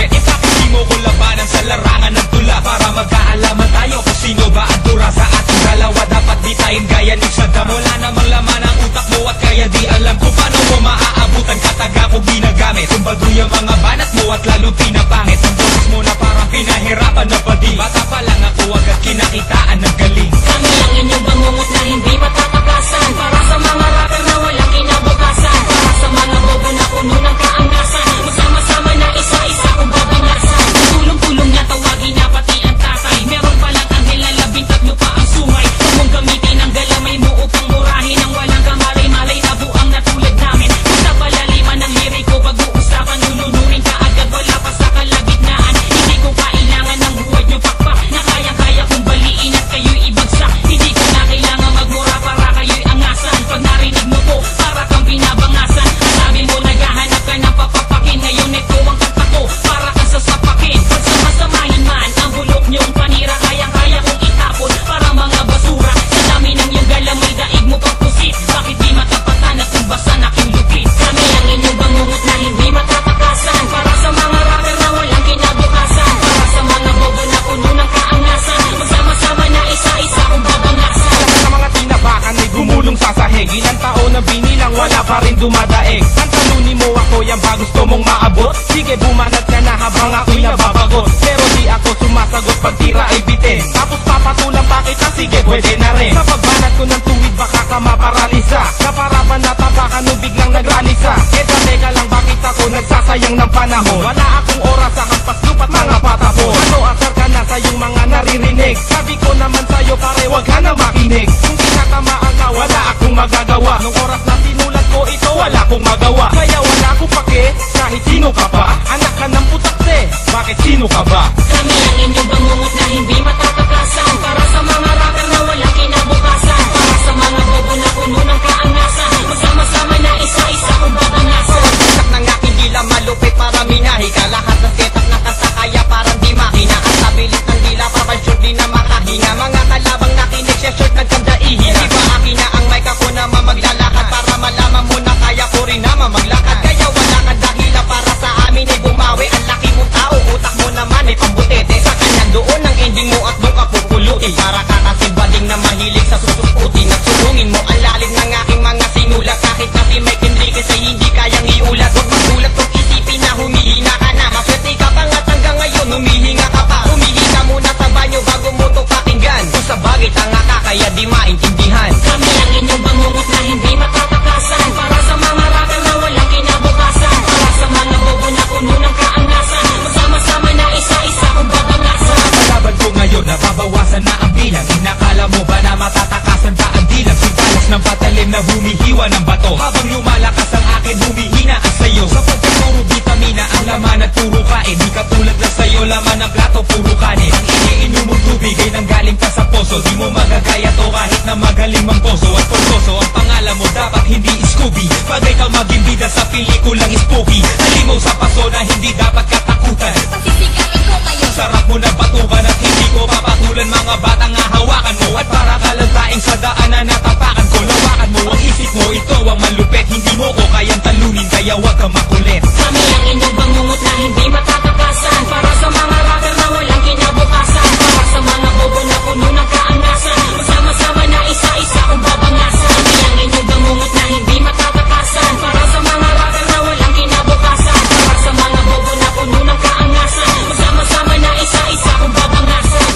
palawet. Bakit di mo ko labanan sa larangan ng tula? Para magkaalaman tayo kung sino ba ang tura sa ating dalawa. Dapat di tayong gaya ni Saddam. Wala namang laman ang utak mo at kaya di alam kung paano mo maaabutan. Kataga ko ginagamit, tumbaduy ang mga banat mo at lalo pinapangit. Ang boses mo na parang pinahirapan na padi. Bata pa lang ako agad kinakitaan ng galing. Kami ang inyong bangungot na hindi matatakasan. Para sa mga rapper na walang kinabukasan. Para sa mga bobo na puno ng kaangasan. Masama-sama na isa-isa kung babangasan. Tulong-tulong niya tawagin niya pati ang tatay. Meron palang anghel na 13 pa ang sungay. Huwag mong gamitin ang galamay mo upang murahin ang walang kamalay-malay na buang na tulad namin. Kung sa palaliman ng liriko pag-uusapan, lulunurin ka agad wala pa sa kalagitnaan. Hindi ko kailangan ng buwad nyo pakpak na kayang-kaya kong baliin at kayo'y ibagsak. Hindi ko na kailangan magmura para kayo'y angasan. Pag narinig mo to, para kang binabangasan. Sabi mo naghahanap ka ng papapakin. Ngayon ito ang kanta ko, para kang sasapakin. Pag samasamahin man ang bulok nyong panira, kayang-kaya kong itapon para mga basura. Sa dami ng iyong galamay, daig mo pang pusit. Bakit di matapatan at tumbasan aking lupit? Kami ang inyong bangungot na hindi matatakasan. Para sa mga rapper na walang kinabukasan. Para sa mga bobo na puno ng kaangasan. Magsama-sama na isa-isa kung babangasan. Sa mga tinabakan ay gumulong sa sahig. Ilang taon na binilang wala pa rin dumadaig. Ang talunin mo ako yan ba gusto mong maabot? Sige bumanat ka na habang ako'y nababagot. Pero di ako sumasagot pag tira ay bitin. Tapos papatulang pa kita, sige pwede na rin. Sa pagbanat ko ng tuwid baka ka maparalisa. Kaparapan na tabakan nung biglang nagranisa. Teka lang bakit ako nagsasayang ng panahon? Wala akong oras sa hampas lupa't mga patapon. Ano asar ka na sa iyong mga naririnig? Sabi ko naman sa'yo pare wag ka na makinig. Kung tinatamaan ka wala akong magagawa. Nung oras na sinulat ko ito wala akong magawa. Kaya wala akong pake kahit sino ka pa. Anak ka ng putakte, bakit sino ka ba? Kami ang inyong bangungot na hindi matatakasan. Para sa mga rapper na walang kinabukasan. Para sa mga bobo na puno ng kaangasan. Magsama-sama na isa-isa kung babangasan. Isak ng aking dila malupit para minahi ka. Lahat ng setup na kanta kaya parang di makina. Ang stabilis ng dila parang sure di na makahinga. Mga kalabang nakinig siya short nagkandaihin. Di ba akin na ang mic ako naman maglalakad. Para malaman mo na kaya ko rin naman maglakad. Kaya wala kang dahilan para sa amin ay bumawi. Ang laki mong tao, utak mo naman ay pambutete. Sa kanya doon ang ending mo at doon ka pupulutin. Para ka kasi bading na mahilig sa susukutin. At sulungin mo ang lalim ng aking mga sinulat. Kahit na si Mike Enriquez ay hindi kayang iulat. Huwag magulat kung isipin na humihina ka na. Maswerte ka pa nga't hanggang ngayon humihinga ka pa. Humihinga muna sa banyo bago mo to pakinggan. Kung sa bagay tanga ka kaya di maintindihan. Kami ang inyong bangungot na hindi matatakasan. Para sa mga rapper na walang kinabukasan. Para sa mga bobo na puno ng kaangasan. Magsama-sama na isa-isa kung babangasan. Kalaban ko ngayon nababawasan na ang bilang. Inakala mo ba na matatakasan ka ang dilang? Sintalas ng patalim na humihiwa ng bato. Habang lumalakas ang akin humihina ang sayo. Sa pagkakuro vitamina ang laman at puro kain. Di katulad lang sa'yo laman ng plato puro kanin. Ang iniinom mong tubig ay nanggaling pa sa poso. Di mo magagaya to kahit na magaling mang poso. At purposo ang pangalan mo dapat hindi Scooby. Bagay kang maging bida sa pelikulang spooky. Halimaw sa paso na hindi dapat katakutan. Pagsisigain ko kayo. Sarap mo na batukan at hindi ko papatulan. Mga batang hahawakan mo at para kalantaing sa daanan natapakan ko. Lawakan mo ang isip mo, ito ang malupit. Hindi mo ko kayang talunin kaya wag kang makulit. Kami ang inyong bangungot na hindi matatakasan. Para sa mga rapper na walang kinabukasan. Para sa mga bobo na puno ng kaangasan. Magsama-sama na isa-isa kung babangasan. Kami ang inyong bangungot na hindi matatakasan. Para sa mga rapper na walang kinabukasan. Para sa mga bobo na puno ng kaangasan. Magsama-sama na isa-isa kung babangasan.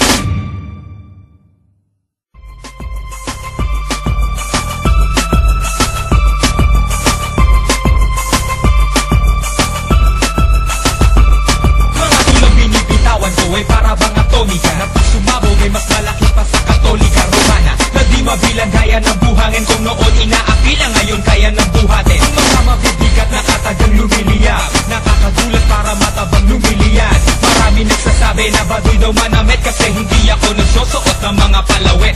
Ay para bang atomika na pag sumabog ay mas malaki pa sa Katolika Romana. Na di mabilang gaya ng buhangin kung noon inaapila ngayon kaya ng buhatin. Ang mga mabibigat na katagang lumiliyab, nakakagulat para matabang lumiliyad. Marami nagsasabi na baduy daw manamit kasi hindi ako nagsusuot ng mga palawet.